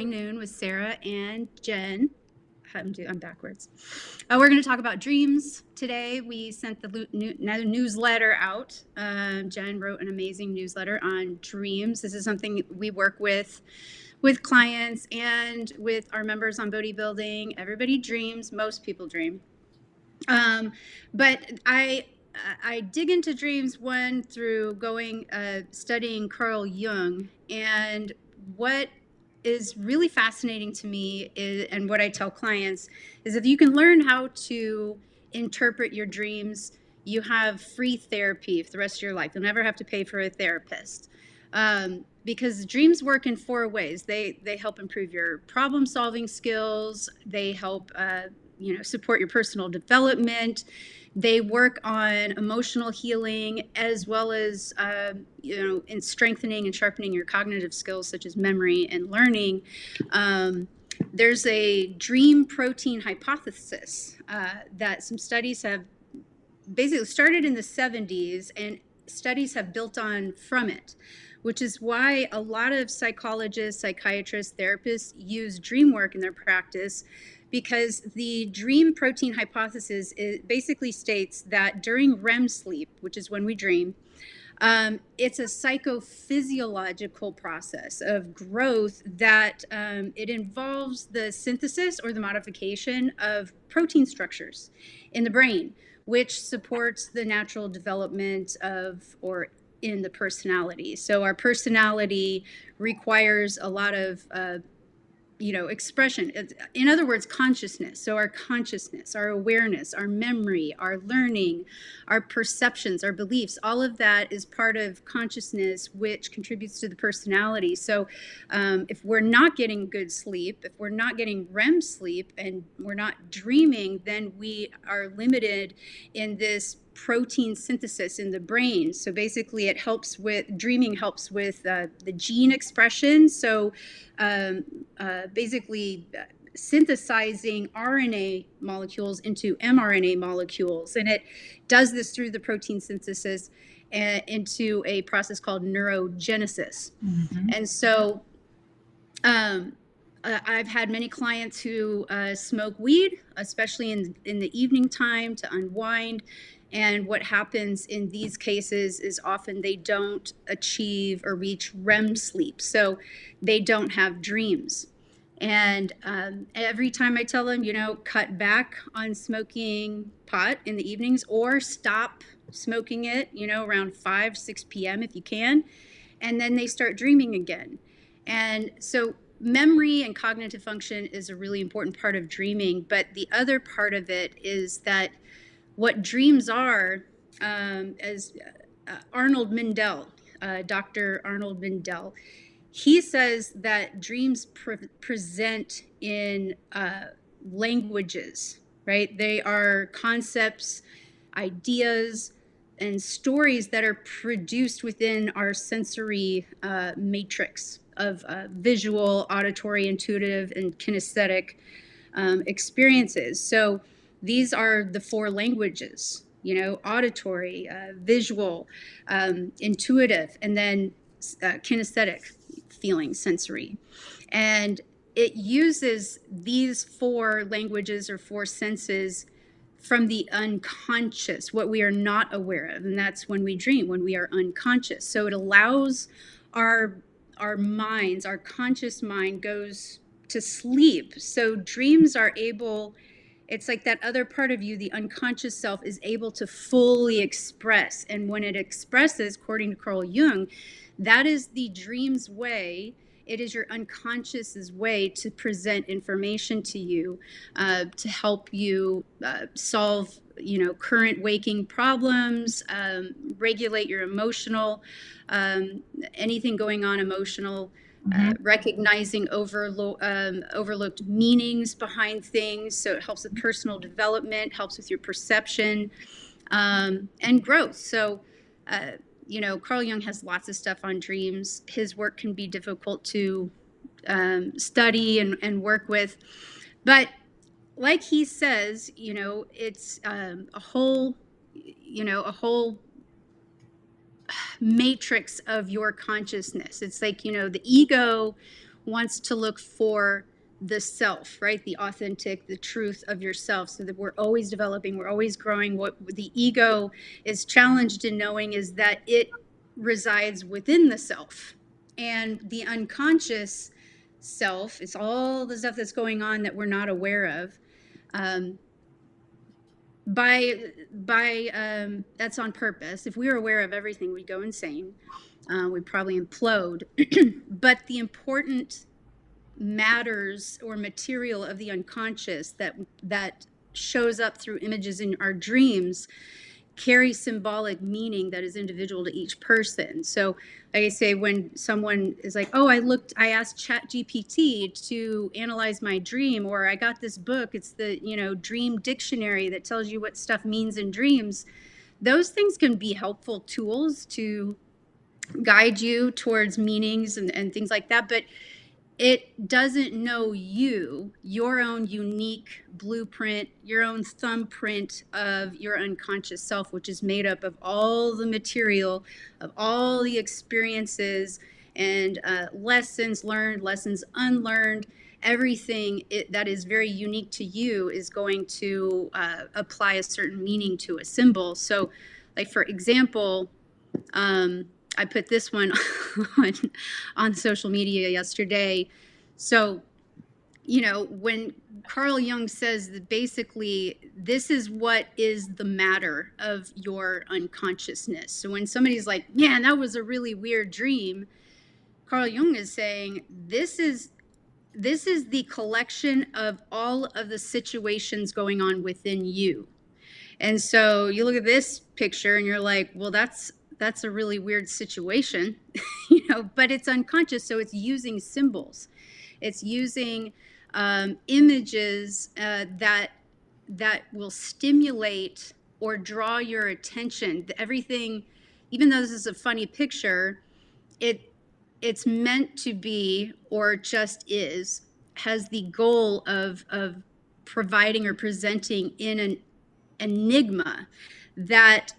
High Noon with Sara and Jen. I'm backwards. We're going to talk about dreams today. We sent the newsletter out. Jen wrote an amazing newsletter on dreams. This is something we work with clients and with our members on bodybuilding. Everybody dreams. Most people dream. But I dig into dreams through studying Carl Jung, and what is really fascinating to me and what I tell clients is if you can learn how to interpret your dreams, you have free therapy for the rest of your life. You'll never have to pay for a therapist. Because dreams work in 4 ways. They help improve your problem solving skills. They help support your personal development. They work on emotional healing, as well as in strengthening and sharpening your cognitive skills such as memory and learning. There's a dream protein hypothesis that some studies have basically started in the 70s, and studies have built on from it, which is why a lot of psychologists, psychiatrists, therapists use dream work in their practice, because the dream protein hypothesis basically states that during REM sleep, which is when we dream, it's a psychophysiological process of growth that it involves the synthesis or the modification of protein structures in the brain, which supports the natural development in the personality. So our personality requires a lot of expression. In other words, consciousness. So our consciousness, our awareness, our memory, our learning, our perceptions, our beliefs, all of that is part of consciousness, which contributes to the personality. So if we're not getting good sleep, if we're not getting REM sleep, and we're not dreaming, then we are limited in this protein synthesis in the brain. So basically dreaming helps with the gene expression. So basically synthesizing RNA molecules into mRNA molecules. And it does this through the protein synthesis into a process called neurogenesis. Mm-hmm. And so I've had many clients who smoke weed, especially in the evening time to unwind. And what happens in these cases is often they don't achieve or reach REM sleep. So they don't have dreams. And every time I tell them, cut back on smoking pot in the evenings, or stop smoking it, around 5, 6 p.m. if you can. And then they start dreaming again. And so memory and cognitive function is a really important part of dreaming. But the other part of it is that what dreams are, as Arnold Mindell, Dr. Arnold Mindell, he says that dreams present in languages, right? They are concepts, ideas, and stories that are produced within our sensory matrix of visual, auditory, intuitive, and kinesthetic experiences. So these are the 4 languages, auditory, visual, intuitive, and then kinesthetic, feeling, sensory. And it uses these 4 languages or 4 senses from the unconscious, what we are not aware of. And that's when we dream, when we are unconscious. So it allows our minds, our conscious mind goes to sleep. So dreams are able, it's like that other part of you, the unconscious self, is able to fully express. And when it expresses, according to Carl Jung, that is the dream's way. It is your unconscious's way to present information to you, to help you solve, current waking problems, regulate your emotional, anything going on emotional. Recognizing overlooked meanings behind things. So it helps with personal development, helps with your perception, and growth. So, Carl Jung has lots of stuff on dreams. His work can be difficult to study and work with. But like he says, it's a whole matrix of your consciousness. It's like, the ego wants to look for the self, right? The authentic, the truth of yourself, so that we're always developing, we're always growing. What the ego is challenged in knowing is that it resides within the self. And the unconscious self is all the stuff that's going on that we're not aware of. Um, that's on purpose. If we were aware of everything, we'd go insane. We'd probably implode. But the important matters or material of the unconscious that shows up through images in our dreams carry symbolic meaning that is individual to each person. So like I say, when someone is like, oh, I asked ChatGPT to analyze my dream, or I got this book, it's the, dream dictionary that tells you what stuff means in dreams. Those things can be helpful tools to guide you towards meanings and things like that. But it doesn't know you, your own unique blueprint, your own thumbprint of your unconscious self, which is made up of all the material, of all the experiences and lessons learned, lessons unlearned. Everything that is very unique to you is going to apply a certain meaning to a symbol. So, like, for example, I put this one on social media yesterday. So, when Carl Jung says that basically this is what is the matter of your unconsciousness. So when somebody's like, man, that was a really weird dream, Carl Jung is saying this is the collection of all of the situations going on within you. And so you look at this picture and you're like, well, that's a really weird situation, but it's unconscious. So it's using symbols. It's using images that will stimulate or draw your attention. Everything, even though this is a funny picture, it's meant to be, or just is, has the goal of providing or presenting in an enigma that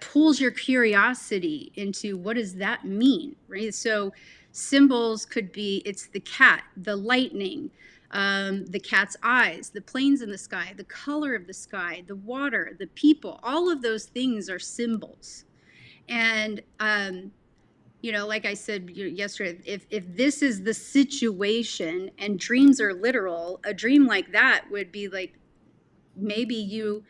pulls your curiosity into what does that mean, right? So symbols could be, it's the cat, the lightning, the cat's eyes, the planes in the sky, the color of the sky, the water, the people. All of those things are symbols. And like I said yesterday, if this is the situation and dreams are literal, a dream like that would be like, maybe you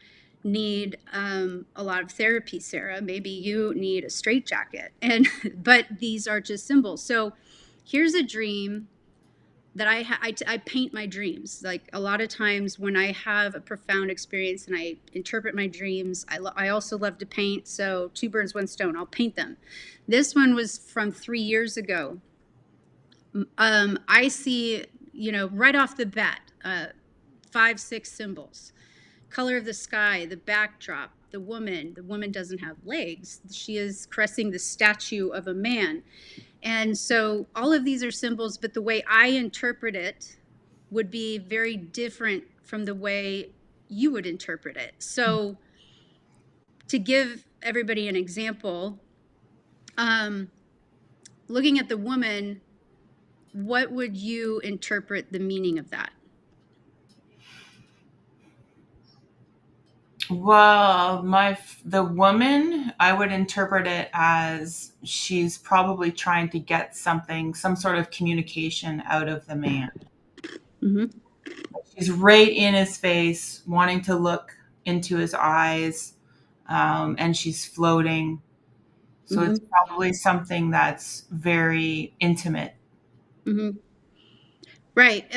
need a lot of therapy, Sarah. Maybe you need a straitjacket. But these are just symbols. So here's a dream that I paint my dreams. Like a lot of times when I have a profound experience and I interpret my dreams, I also love to paint. So 2 birds, 1 stone, I'll paint them. This one was from 3 years ago. I see, right off the bat, 5, 6 symbols. Color of the sky, the backdrop, the woman doesn't have legs. She is caressing the statue of a man. And so all of these are symbols, but the way I interpret it would be very different from the way you would interpret it. So to give everybody an example, looking at the woman, what would you interpret the meaning of that? Well, the woman, I would interpret it as she's probably trying to get something, some sort of communication out of the man. Mm-hmm. She's right in his face, wanting to look into his eyes, and she's floating. So it's probably something that's very intimate. Mm-hmm. Right.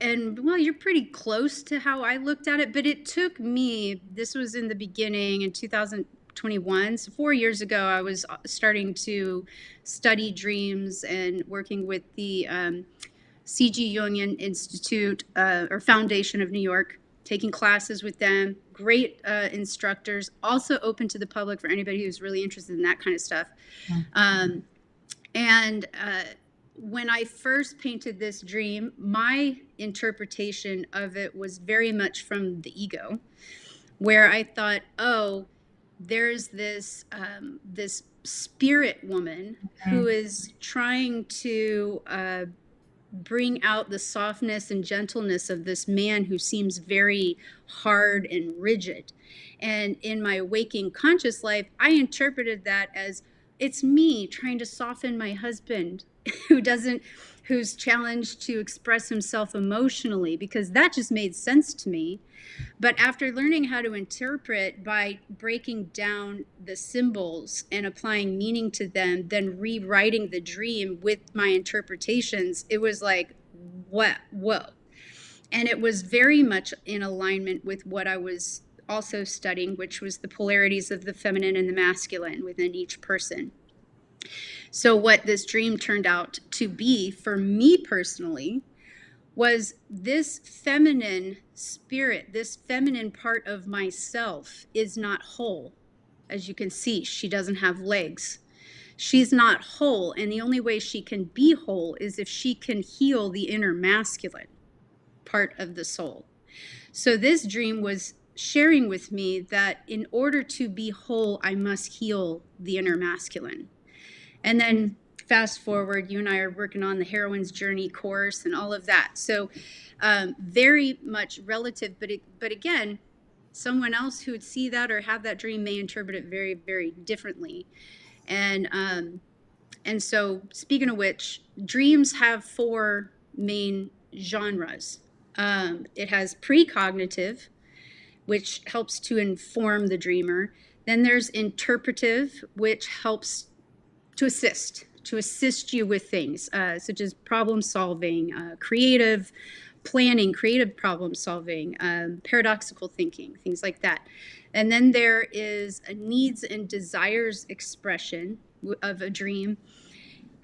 Well, you're pretty close to how I looked at it, but it took me, this was in the beginning in 2021. So 4 years ago, I was starting to study dreams and working with the C.G. Jungian Institute or Foundation of New York, taking classes with them. Great instructors, also open to the public for anybody who's really interested in that kind of stuff. When I first painted this dream, my interpretation of it was very much from the ego, where I thought, oh, there's this spirit woman who Mm. is trying to bring out the softness and gentleness of this man who seems very hard and rigid. And in my waking conscious life, I interpreted that as it's me trying to soften my husband who doesn't, who's challenged to express himself emotionally, because that just made sense to me. But after learning how to interpret by breaking down the symbols and applying meaning to them, then rewriting the dream with my interpretations, it was like, what? Whoa. And it was very much in alignment with what I was also studying, which was the polarities of the feminine and the masculine within each person. So, what this dream turned out to be for me personally was this feminine spirit, this feminine part of myself is not whole. As you can see, she doesn't have legs. She's not whole, and the only way she can be whole is if she can heal the inner masculine part of the soul. So this dream was sharing with me that in order to be whole, I must heal the inner masculine. And then fast forward, you and I are working on the heroine's journey course and all of that. So very much relative, but again, someone else who would see that or have that dream may interpret it very, very differently. And so speaking of which, dreams have four main genres. It has precognitive, which helps to inform the dreamer. Then there's interpretive, which helps to assist you with things such as problem solving, creative planning, creative problem solving, paradoxical thinking, things like that. And then there is a needs and desires expression of a dream,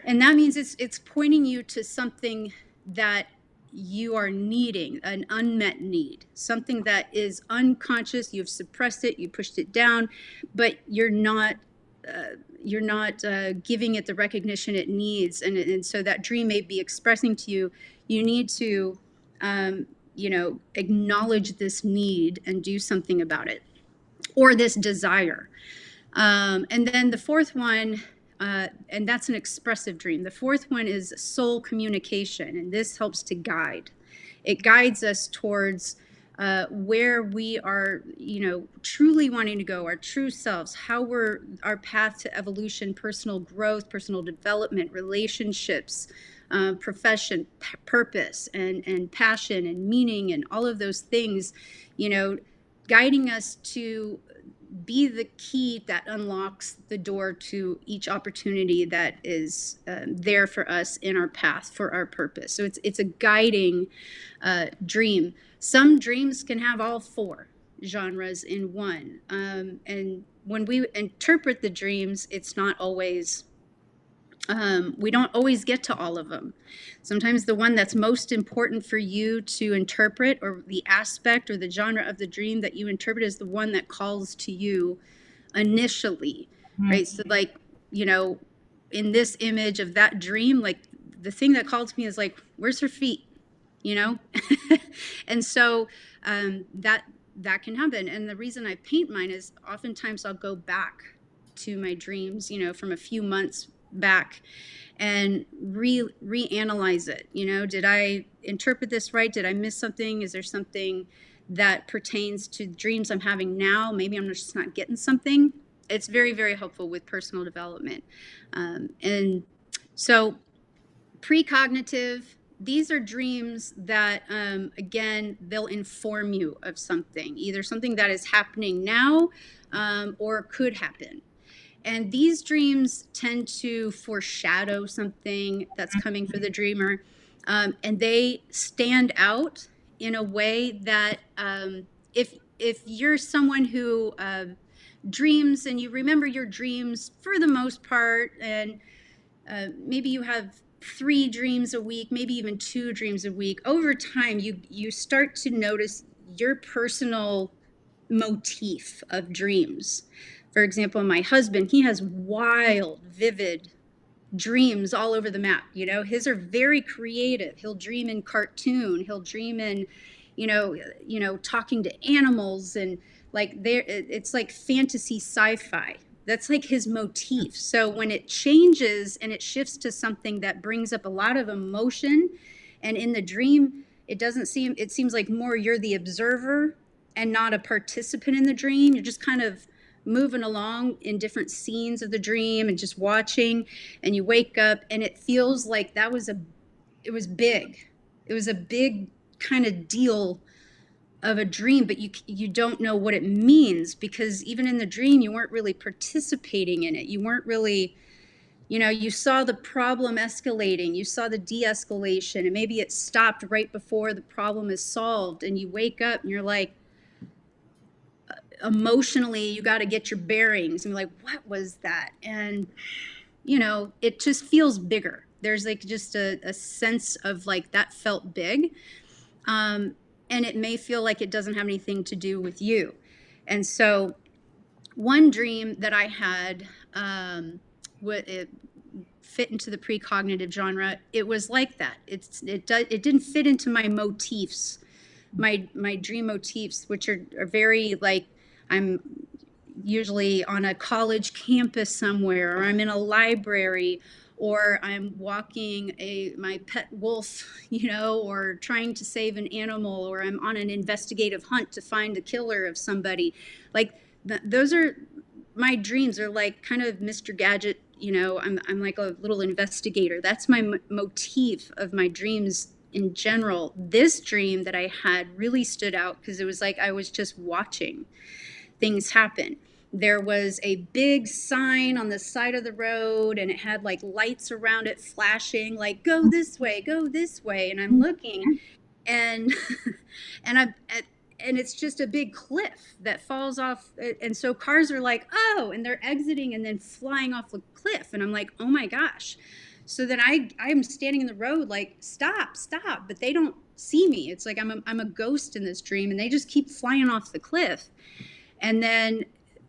and that means it's pointing you to something that you are needing, an unmet need, something that is unconscious. You've suppressed it, you pushed it down, but you're not giving it the recognition it needs, and so that dream may be expressing to you, you need to acknowledge this need and do something about it, or this desire. And then the fourth one, and that's an expressive dream. The fourth one is soul communication, and this helps to guide. It guides us towards where we are, truly wanting to go, our true selves, our path to evolution, personal growth, personal development, relationships, profession, purpose, and passion and meaning, and all of those things, guiding us to be the key that unlocks the door to each opportunity that is there for us in our path for our purpose. So it's a guiding dream. Some dreams can have all four genres in one. And when we interpret the dreams, it's not always, we don't always get to all of them. Sometimes the one that's most important for you to interpret, or the aspect or the genre of the dream that you interpret, is the one that calls to you initially, right? So like, in this image of that dream, like the thing that called to me is like, where's her feet? And so that can happen. And the reason I paint mine is oftentimes I'll go back to my dreams, from a few months back, and reanalyze it. Did I interpret this right? Did I miss something? Is there something that pertains to dreams I'm having now? Maybe I'm just not getting something. It's very, very helpful with personal development. And so precognitive, these are dreams that, again, they'll inform you of something, either something that is happening now or could happen. And these dreams tend to foreshadow something that's coming for the dreamer. And they stand out in a way that if you're someone who dreams and you remember your dreams for the most part, and maybe you have 3 dreams a week, maybe even 2 dreams a week, over time you start to notice your personal motif of dreams. For example, my husband, he has wild, vivid dreams all over the map. His are very creative. He'll dream in cartoon. He'll dream in, talking to animals, and like it's like fantasy sci-fi. That's like his motif. So when it changes and it shifts to something that brings up a lot of emotion, and in the dream, it seems like more you're the observer and not a participant in the dream. You're just kind of moving along in different scenes of the dream and just watching, and you wake up and it feels like it was big. It was a big kind of deal of a dream, but you don't know what it means, because even in the dream you weren't really participating in it. You weren't really, you saw the problem escalating, you saw the de-escalation, and maybe it stopped right before the problem is solved, and you wake up and you're like, emotionally you got to get your bearings and be like, what was that? And it just feels bigger. There's like just a sense of like that felt big. And it may feel like it doesn't have anything to do with you. And so one dream that I had, it fit into the precognitive genre. It was like that. It didn't fit into my motifs, my dream motifs, which are very like, I'm usually on a college campus somewhere, or I'm in a library, or I'm walking my pet wolf, or trying to save an animal, or I'm on an investigative hunt to find the killer of somebody. Like those are my dreams. Are like kind of Mr. Gadget. I'm like a little investigator. That's my motif of my dreams in general. This dream that I had really stood out because it was like I was just watching things happen. There was a big sign on the side of the road, and it had like lights around it flashing, like, go this way, go this way. And I'm looking, and and it's just a big cliff that falls off. And so cars are like, oh, and they're exiting and then flying off the cliff. And I'm like, oh my gosh. So then I'm standing in the road like, stop, stop. But they don't see me. It's like I'm a ghost in this dream, and they just keep flying off the cliff. And then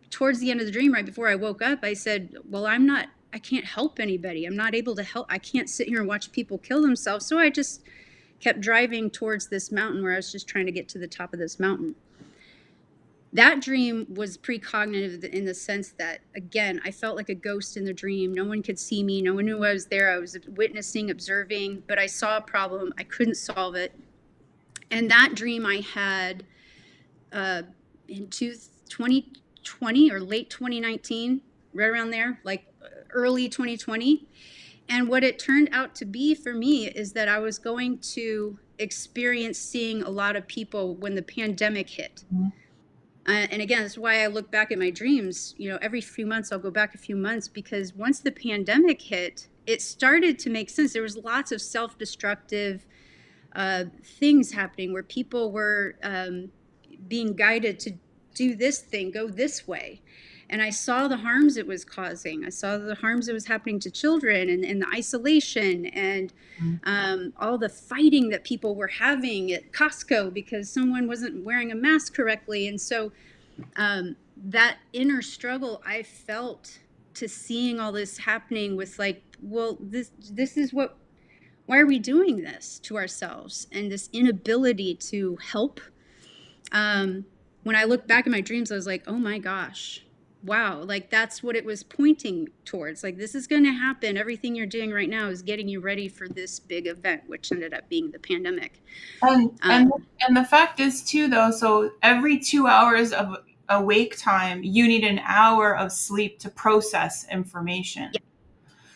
towards the end of the dream, right before I woke up, I said, well, I can't help anybody. I'm not able to help. I can't sit here and watch people kill themselves. So I just kept driving towards this mountain, where I was just trying to get to the top of this mountain. That dream was precognitive in the sense that, again, I felt like a ghost in the dream. No one could see me. No one knew I was there. I was witnessing, observing, but I saw a problem. I couldn't solve it. And that dream I had in 2020 or late 2019, right around there, like early 2020. And what it turned out to be for me is that I was going to experience seeing a lot of people when the pandemic hit. Mm-hmm. And again, that's why I look back at my dreams. Every few months I'll go back a few months, because once the pandemic hit, it started to make sense. There was lots of self-destructive things happening where people were being guided to do this thing, go this way. And I saw the harms it was causing. I saw the harms that was happening to children, and the isolation, and all the fighting that people were having at Costco because someone wasn't wearing a mask correctly. And so that inner struggle I felt to seeing all this happening with like, well, this is why are we doing this to ourselves? And this inability to help. When I look back at my dreams, I was like, oh my gosh, wow. Like that's what it was pointing towards. Like, this is going to happen. Everything you're doing right now is getting you ready for this big event, which ended up being the pandemic. And the fact is too, though, so every 2 hours of awake time, you need an hour of sleep to process information. Yeah.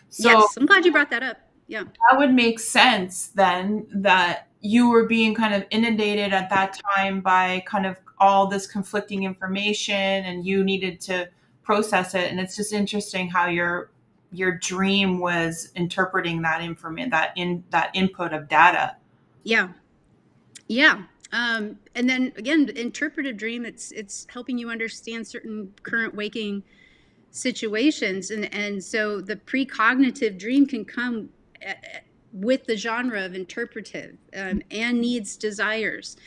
So yes, I'm glad you brought that up. Yeah. That would make sense then, that you were being kind of inundated at that time by kind of all this conflicting information, and you needed to process it. And it's just interesting how your dream was interpreting that information, that input of data. Yeah. Yeah. And then again, interpretive dream, it's helping you understand certain current waking situations. And so the precognitive dream can come with the genre of interpretive, and needs, desires.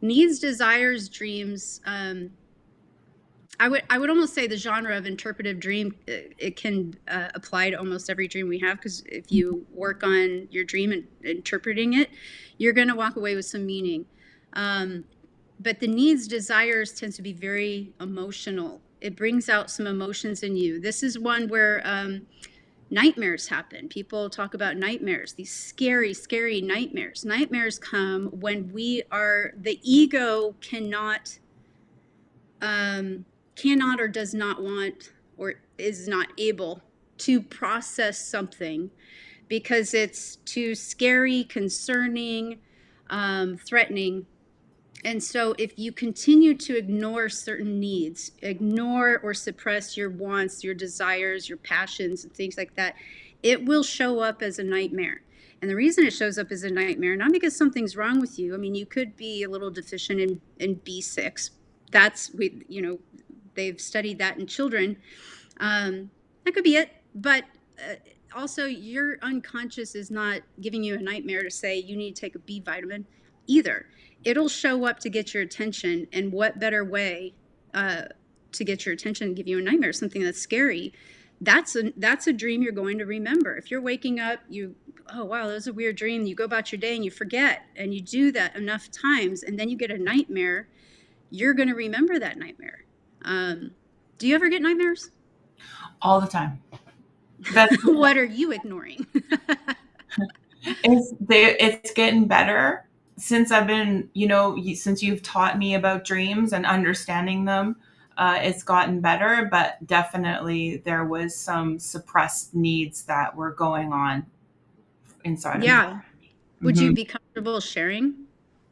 Needs, desires, dreams. I would almost say the genre of interpretive dream, it can apply to almost every dream we have, because if you work on your dream and interpreting it, you're going to walk away with some meaning. But the needs, desires tends to be very emotional. It brings out some emotions in you. This is one where nightmares happen. People talk about nightmares, these scary, scary nightmares. Nightmares come when the ego cannot or does not want or is not able to process something because it's too scary, concerning, threatening. And so if you continue to ignore certain needs, ignore or suppress your wants, your desires, your passions, and things like that, it will show up as a nightmare. And the reason it shows up as a nightmare, not because something's wrong with you. I mean, you could be a little deficient in B6. They've studied that in children. That could be it. But also, your unconscious is not giving you a nightmare to say you need to take a B vitamin either. It'll show up to get your attention, and what better way to get your attention and give you a nightmare, something that's scary. That's a dream you're going to remember. If you're waking up, oh wow, that was a weird dream. You go about your day and you forget, and you do that enough times, and then you get a nightmare. You're going to remember that nightmare. Do you ever get nightmares? All the time. That's What are you ignoring? it's getting better since I've been, since you've taught me about dreams and understanding them. It's gotten better, but definitely there was some suppressed needs that were going on inside of me. Yeah. Would you Mhm. be comfortable sharing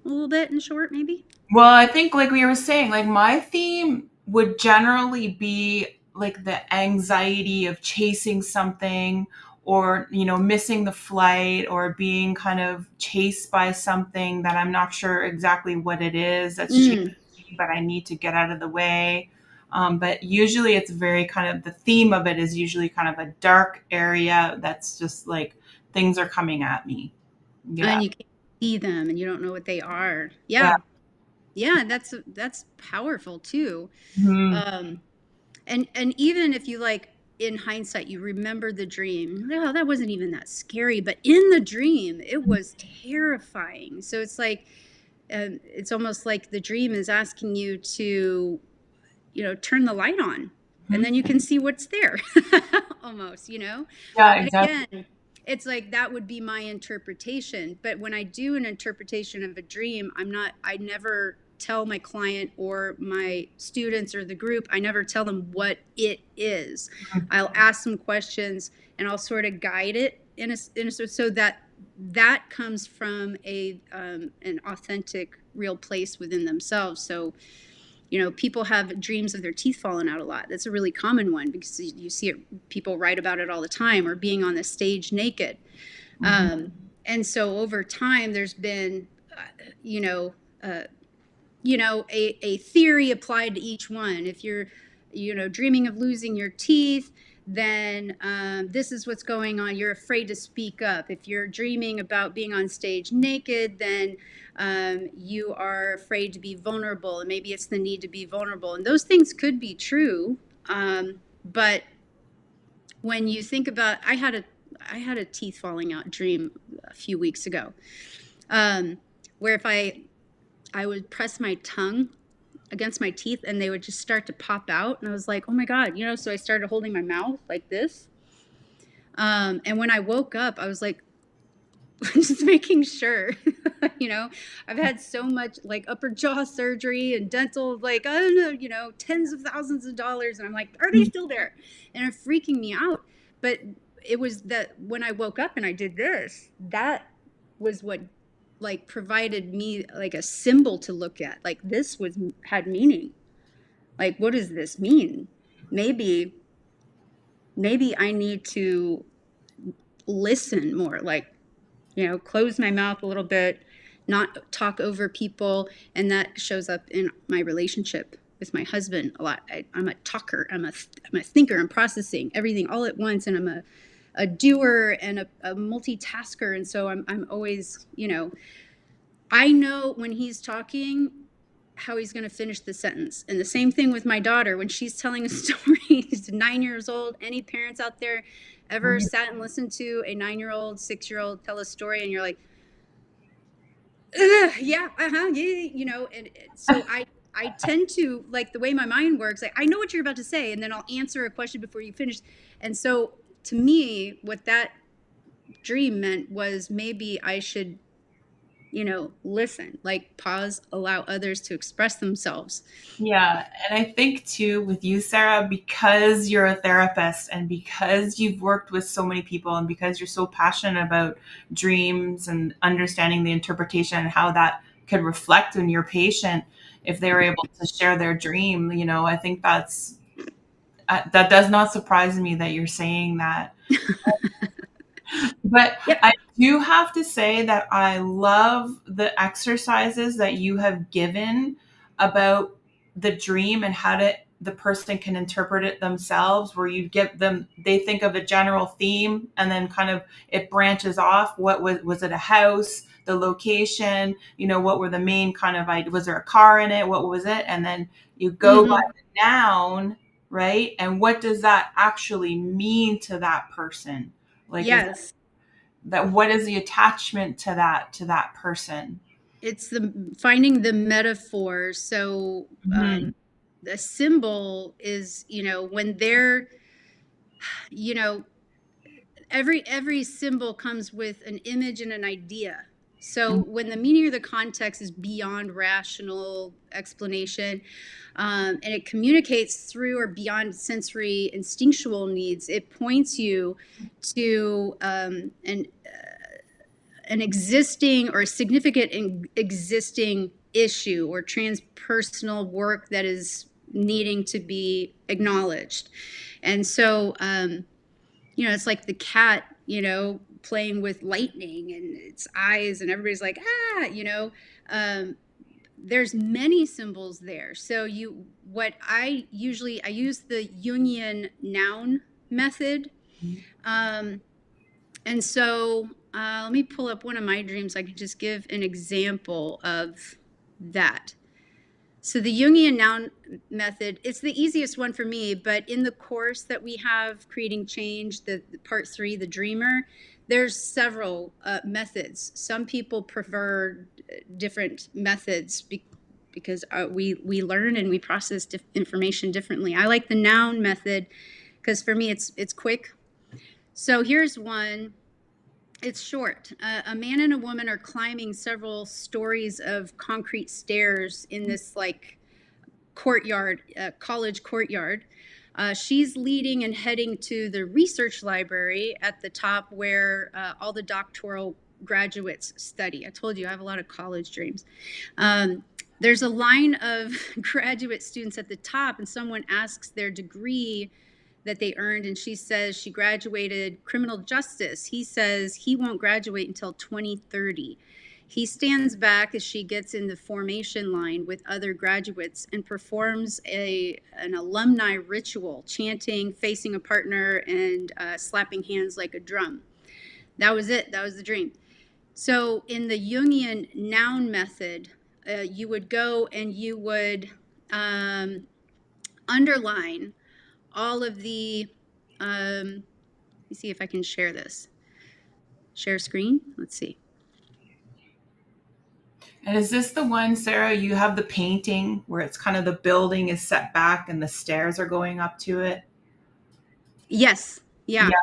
a little bit in short, maybe? Well, I think like we were saying, like my theme would generally be like the anxiety of chasing something or, missing the flight or being kind of chased by something that I'm not sure exactly what it is that's chasing Mm. me, but I need to get out of the way. But usually it's very kind of the theme of it is usually kind of a dark area that's just like things are coming at me. Yeah. And you can't see them and you don't know what they are. Yeah. Yeah. Yeah, that's powerful too. Mhm. Um, and even if you like in hindsight you remember the dream, oh, that wasn't even that scary, but in the dream it was terrifying. So it's like it's almost like the dream is asking you to turn the light on and Mhm. then you can see what's there. Almost. Yeah, But exactly. again, it's like that would be my interpretation. But when I do an interpretation of a dream, I never tell my client or my students or the group, I never tell them what it is. I'll ask them questions and I'll sort of guide it so that comes from an authentic, real place within themselves. So people have dreams of their teeth falling out a lot. That's a really common one because you see people write about it all the time, or being on the stage naked. Mhm. And so over time, there's been, you know, uh, a theory applied to each one. If you're, dreaming of losing your teeth, then this is what's going on. You're afraid to speak up. If you're dreaming about being on stage naked, then you are afraid to be vulnerable, and maybe it's the need to be vulnerable. And those things could be true, but when you think about, I had a teeth falling out dream a few weeks ago, where if I would press my tongue against my teeth and they would just start to pop out, and I was like, oh my god, so I started holding my mouth like this, and when I woke up I was like, just making sure. you know I've had so much like upper jaw surgery and dental, like, I don't know, tens of thousands of dollars, and I'm like, are they still there? And it's freaking me out. But it was that when I woke up and I did this, that was what like provided me like a symbol to look at, like this was had meaning. Like, what does this mean? Maybe maybe I need to listen more, like, close my mouth a little bit, not talk over people. And that shows up in my relationship with my husband a lot. I'm a talker, I'm a thinker, I'm processing everything all at once, and I'm a doer and a multitasker. And so I'm always, I know when he's talking how he's going to finish the sentence. And the same thing with my daughter when she's telling a story. She's 9 years old. Any parents out there ever Mhm. sat and listened to a 9-year-old, 6-year-old tell a story and you're like, yeah, yeah, and so I tend to, like, the way my mind works, like, I know what you're about to say, and then I'll answer a question before you finish. And so to me, what that dream meant was maybe I should, listen, like pause, allow others to express themselves. Yeah, and I think too with you, Sarah, because you're a therapist and because you've worked with so many people and because you're so passionate about dreams and understanding the interpretation and how that could reflect in your patient if they were able to share their dream, I think that does not surprise me that you're saying that. But Yep. I do have to say that I love the exercises that you have given about the dream and how the person can interpret it themselves, where you give them, they think of a general theme and then kind of it branches off. What was it, a house, the location, what were the main kind of, was there a car in it? What was it? And then you go by Mm-hmm. the noun, right? And what does that actually mean to that person? Like, is Yes. that what is the attachment to that person? It's the finding the metaphor. So Hmm. the symbol is, when they're, you know, every symbol comes with an image and an idea. So when the meaning or the context is beyond rational explanation, and it communicates through or beyond sensory instinctual needs, it points you to an existing or significant existing issue or transpersonal work that is needing to be acknowledged. And so, it's like the cat, playing with lightning and its eyes, and everybody's like, um, there's many symbols there. So what I use the Jungian noun method. Um, and so let me pull up one of my dreams. I can just give an example of that. So the Jungian noun method, it's the easiest one for me, but in the course that we have, Creating Change, the part 3, the dreamer, there's several methods. Some people prefer different methods because we learn and we process information differently. I like the noun method because for me it's quick. So here's one. It's short. A man and a woman are climbing several stories of concrete stairs in this like courtyard, college courtyard. She's leading and heading to the research library at the top where all the doctoral graduates study. I told you I have a lot of college dreams. There's a line of graduate students at the top, and someone asks their degree that they earned, and she says she graduated criminal justice. He says he won't graduate until 2030. He stands back as she gets in the formation line with other graduates and performs an alumni ritual, chanting, facing a partner, and slapping hands like a drum. That was it. That was the dream. So in the Jungian noun method, you would go and you would underline all of the, let me see if I can share this. Share screen. Let's see. And is this the one, Sarah, you have the painting where it's kind of the building is set back and the stairs are going up to it? Yes. Yeah. Yeah.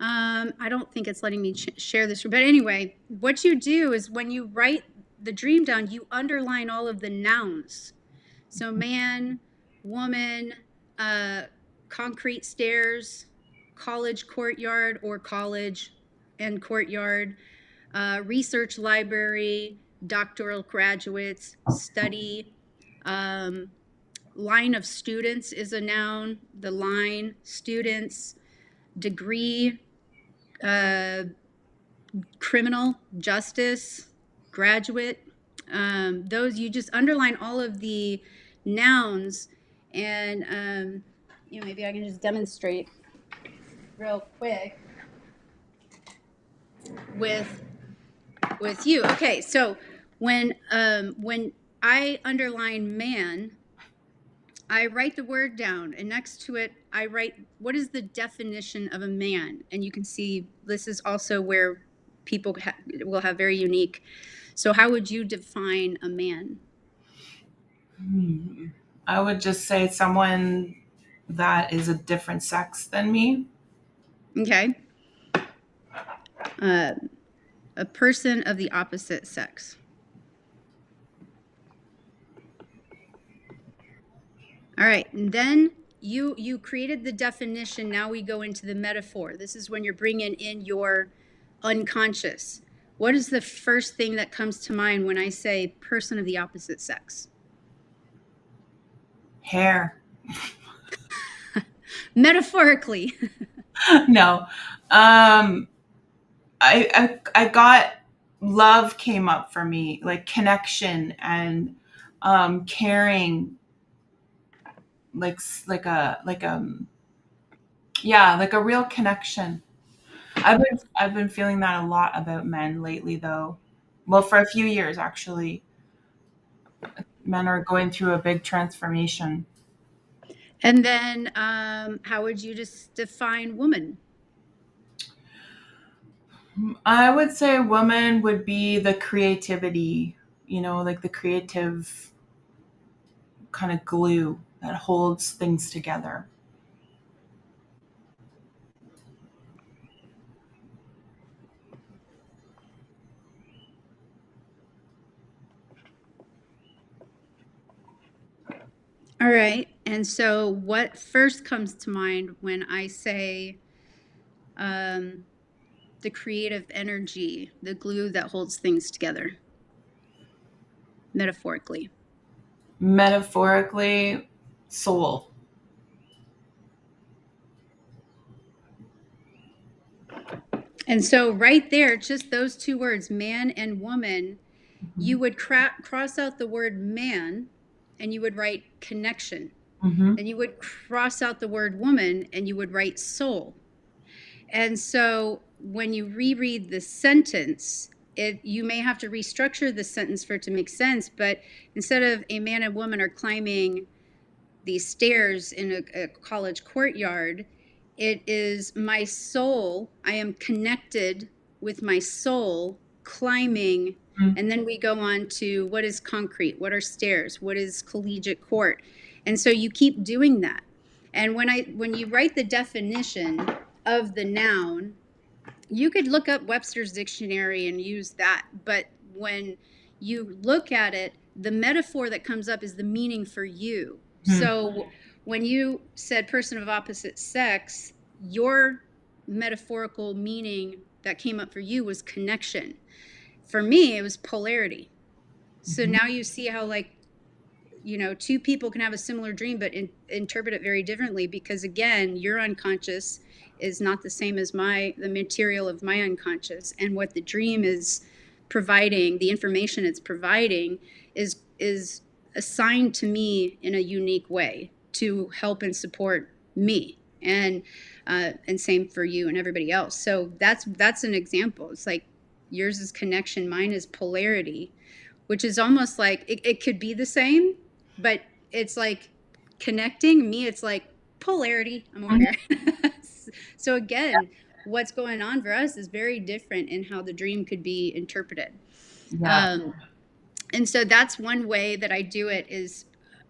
I don't think it's letting me share this, but anyway, what you do is when you write the dream down, you underline all of the nouns. So man, woman, concrete stairs, college courtyard or college and courtyard, research library, doctoral graduates, study, line of students is a noun, the line, students, degree, criminal justice, graduate. Those, you just underline all of the nouns, and maybe I can just demonstrate real quick with you. Okay, so when I underline man, I write the word down, and next to it, I write what is the definition of a man. And you can see this is also where people will have very unique. So, how would you define a man? Hmm. I would just say someone that is a different sex than me. Okay. Uh, a person of the opposite sex. All right. And then you created the definition. Now we go into the metaphor. This is when you're bringing in your unconscious. What is the first thing that comes to mind when I say person of the opposite sex? Hair. Metaphorically. No. I got love came up for me, like connection and caring, like yeah, like a real connection. I've been feeling that a lot about men lately though. Well, for a few years actually. Men are going through a big transformation. And then how would you just define woman? I would say woman would be the creativity, like the creative kind of glue that holds things together. All right. And so, what first comes to mind when I say um, the creative energy, the glue that holds things together, metaphorically? Metaphorically, soul. And so, right there, just those two words, man and woman, you would cross out the word man and you would write connection. Mm-hmm. Then you would cross out the word woman and you would write soul. And so when you reread the sentence, you may have to restructure the sentence for it to make sense, but instead of a man and woman are climbing these stairs in a college courtyard, it is my soul. I am connected with my soul climbing. And then we go on to what is concrete? What are stairs? What is collegiate court? And so you keep doing that. And when you write the definition of the noun, you could look up Webster's dictionary and use that, but when you look at it, the metaphor that comes up is the meaning for you. Mm-hmm. So when you said person of opposite sex, your metaphorical meaning that came up for you was connection. For me, it was polarity. So now you see how, like, two people can have a similar dream but interpret it very differently, because again, your unconscious is not the same as the material of my unconscious, and what the dream is providing, the information it's providing, is assigned to me in a unique way to help and support me, and same for you and everybody else. So that's an example. It's like yours is connection, mine is polarity, which is almost like it could be the same, but it's like connecting. Me, it's like polarity. I'm over here. So again, what's going on for us is very different in how the dream could be interpreted. Yeah. Um, and so that's one way that I do it, is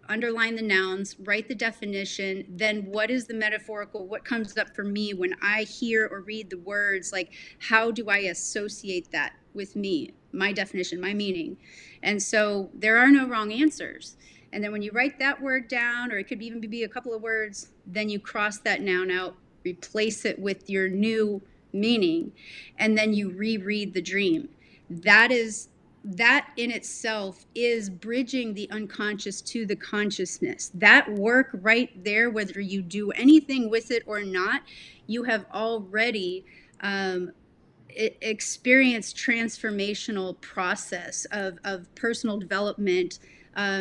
underline the nouns, write the definition, then what is the metaphorical, what comes up for me when I hear or read the words, like how do I associate that with me, my definition, my meaning. And so there are no wrong answers. And then when you write that word down, or it could even be a couple of words, then you cross that noun out, replace it with your new meaning, and then you reread the dream. That in itself is bridging the unconscious to the consciousness. That work right there, whether you do anything with it or not, you have already experienced transformational process of personal development,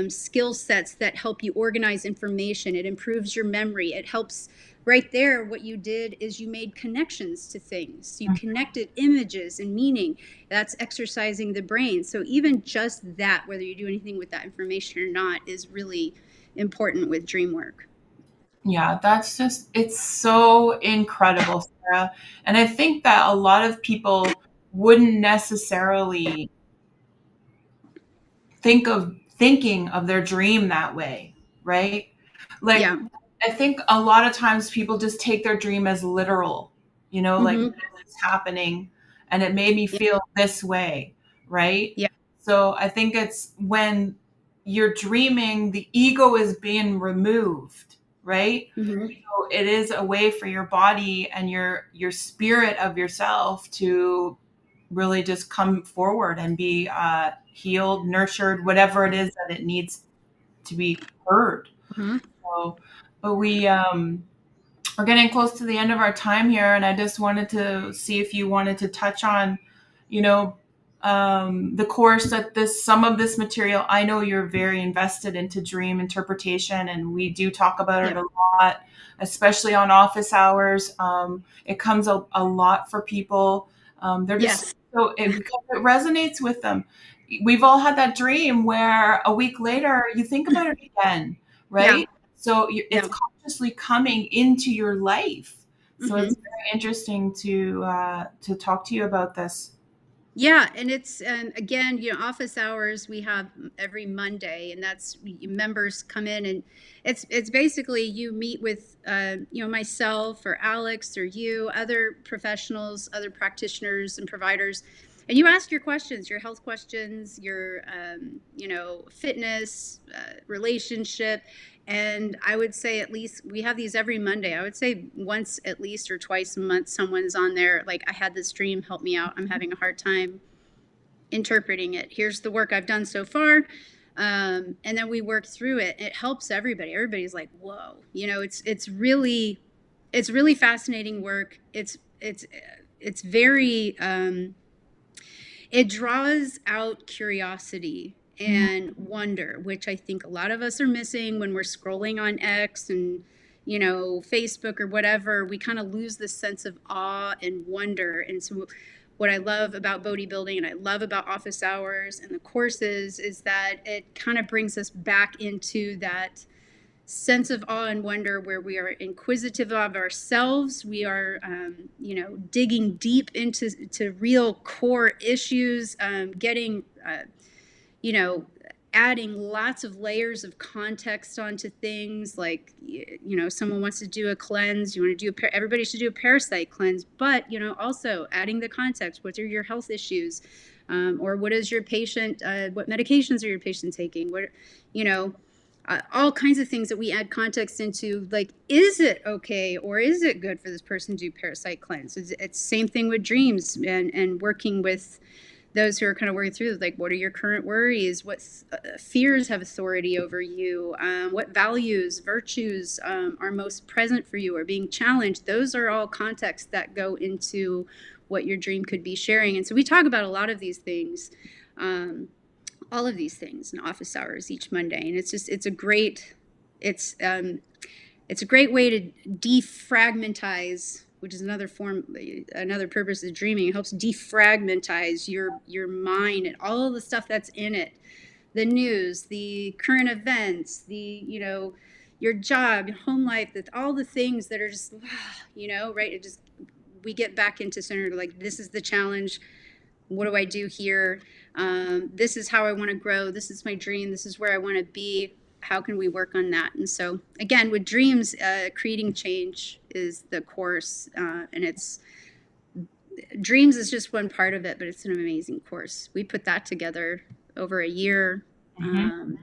skill sets that help you organize information. It improves your memory. It helps. Right there, what you did is you made connections to things. You connected images and meaning. That's exercising the brain. So even just that, whether you do anything with that information or not, is really important with dream work. Yeah, it's so incredible, Sarah. And I think that a lot of people wouldn't necessarily think of thinking of their dream that way, right? Like, Yeah. I think a lot of times people just take their dream as literal, like Mm-hmm. this is happening and it made me Yeah. feel this way, right? Yeah. So I think it's when you're dreaming, the ego is being removed, right? Mm-hmm. So it is a way for your body and your spirit of yourself to really just come forward and be healed, nurtured, whatever it is that it needs to be heard. Uh-huh. So, but we're getting close to the end of our time here, and I just wanted to see if you wanted to touch on, you know, the course that some of this material. I know you're very invested into dream interpretation, and we do talk about it Yeah. a lot, especially on office hours. It comes a lot for people. They're just Yes. because it resonates with them. We've all had that dream where a week later you think about it again, Yeah. right? So it's Yeah. consciously coming into your life. So Mm-hmm. it's very interesting to talk to you about this. Yeah, and it's again, office hours we have every Monday, and that's members come in, and it's basically you meet with myself or Alex or you, other professionals, other practitioners and providers, and you ask your questions, your health questions, your fitness, relationship. And I would say at least we have these every Monday. I would say once at least or twice a month, someone's on there. Like, I had this dream, help me out. I'm having a hard time interpreting it. Here's the work I've done so far. And then we work through it. It helps everybody. Everybody's like, whoa, it's really fascinating work. It's very, it draws out curiosity Mhm. and wonder, which I think a lot of us are missing when we're scrolling on X and Facebook or whatever. We kind of lose this sense of awe and wonder. And so what I love about bodybuilding and I love about office hours and the courses is that it kind of brings us back into that sense of awe and wonder where we are inquisitive of ourselves. We are, digging deep into real core issues, getting, you know, adding lots of layers of context onto things. Like, someone wants to do a cleanse, you want to do everybody should do a parasite cleanse, but also adding the context. What are your health issues? Or what is your patient, what medications are your patient taking? What, you know all kinds of things that we add context into. Like, is it okay or is it good for this person to do parasite cleanse? It's same thing with dreams, and working with those who are kind of working through, like, what are your current worries? What fears have authority over you? What values, virtues are most present for you or being challenged? Those are all contexts that go into what your dream could be sharing. And so we talk about a lot of these things, all of these things in office hours each Monday. And it's it's a great way to defragmentize, which is another purpose of dreaming. It helps defragmentize your mind and all of the stuff that's in it, the news, the current events, your job, your home life, that all the things that are just, right. It just, we get back into center, like, this is the challenge. What do I do here? This is how I want to grow. This is my dream. This is where I want to be. How can we work on that? And so, again, with dreams, creating change is the course, and it's dreams is just one part of it, but it's an amazing course. We put that together over a year. Mhm.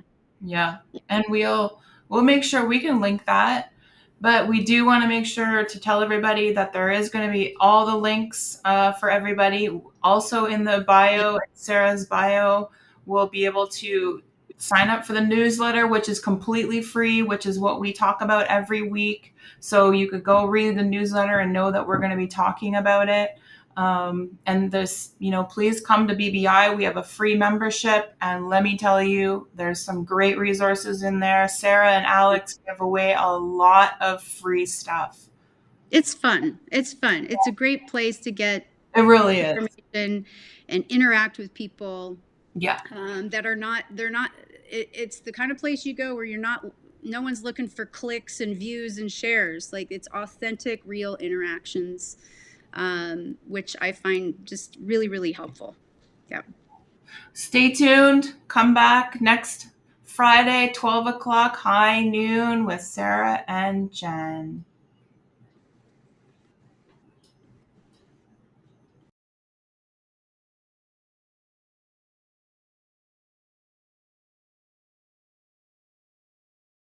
Yeah, and we'll make sure we can link that. But we do want to make sure to tell everybody that there is going to be all the links for everybody. Also in the Yeah, bio, Sarah's bio, we'll be able to sign up for the newsletter, which is completely free, which is what we talk about every week. So you could go read the newsletter and know that we're going to be talking about it. And this, please come to BBI. We have a free membership. And let me tell you, there's some great resources in there. Sarah and Alex give away a lot of free stuff. it's fun. It's fun. It's a great place to get It really is. information and interact with people Yeah. that are not, it's the kind of place you go where no one's looking for clicks and views and shares. Like, it's authentic, real interactions, which I find just really, really helpful. Yeah. Stay tuned. Come back next Friday, 12 o'clock, high noon with Sara and Jen.